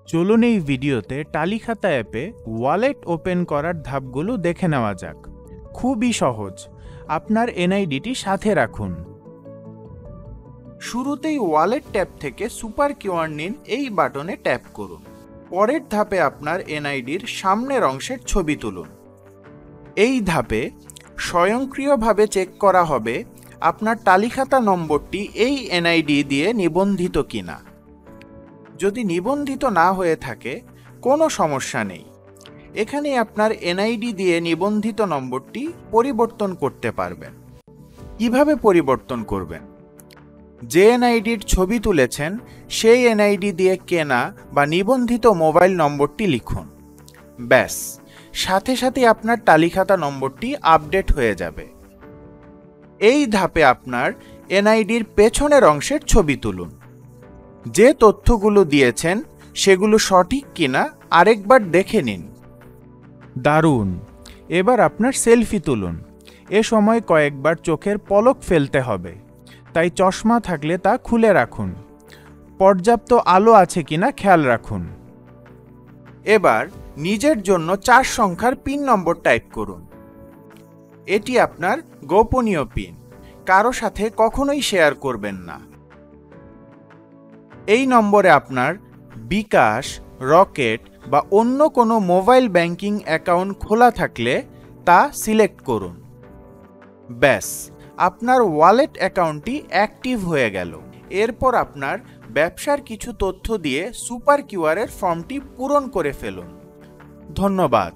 চলুন এই ভিডিওতে টালিখাতা অ্যাপে ওয়ালেট ওপেন করার ধাপগুলো দেখে নেওয়া যাক। খুবই সহজ। আপনার এনআইডিটি সাথে রাখুন। শুরুতেই ওয়ালেট ট্যাব থেকে সুপার কিউআর নিন এই বাটনে ট্যাপ করুন। পরের ধাপে আপনার এনআইডির সামনের অংশের ছবি তুলুন। এই ধাপে স্বয়ংক্রিয়ভাবে চেক করা হবে আপনার টালিখাতা নম্বরটি এই এনআইডি দিয়ে নিবন্ধিত কিনা। যদি নিবন্ধিত না হয়ে থাকে কোনো সমস্যা নেই, এখানে আপনার এনআইডি দিয়ে নিবন্ধিত নম্বরটি পরিবর্তন করতে পারবেন। কিভাবে পরিবর্তন করবেন? যে এনআইডির ছবি তুলেছেন সেই এনআইডি দিয়ে কেনা বা নিবন্ধিত মোবাইল নম্বরটি লিখুন। ব্যাস, সাথে সাথে আপনার টালিখাতা নম্বরটি আপডেট হয়ে যাবে। এই ধাপে আপনার এনআইডির পেছনের অংশের ছবি তুলুন। যে তথ্যগুলো দিয়েছেন সেগুলো সঠিক কিনা আরেকবার দেখে নিন। দারুণ! এবার আপনার সেলফি তুলুন। এ সময় কয়েকবার চোখের পলক ফেলতে হবে, তাই চশমা থাকলে তা খুলে রাখুন। পর্যাপ্ত আলো আছে কিনা খেয়াল রাখুন। এবার নিজের জন্য 4 সংখ্যার পিন নম্বর টাইপ করুন। এটি আপনার গোপনীয় পিন, কারো সাথে কখনোই শেয়ার করবেন না। এই নম্বরে আপনার বিকাশ, রকেট বা অন্য কোনো মোবাইল ব্যাংকিং অ্যাকাউন্ট খোলা থাকলে তা সিলেক্ট করুন। ব্যাস, আপনার ওয়ালেট অ্যাকাউন্টটি অ্যাক্টিভ হয়ে গেল। এরপর আপনার ব্যবসার কিছু তথ্য দিয়ে সুপার কিউআরের ফর্মটি পূরণ করে ফেলুন। ধন্যবাদ।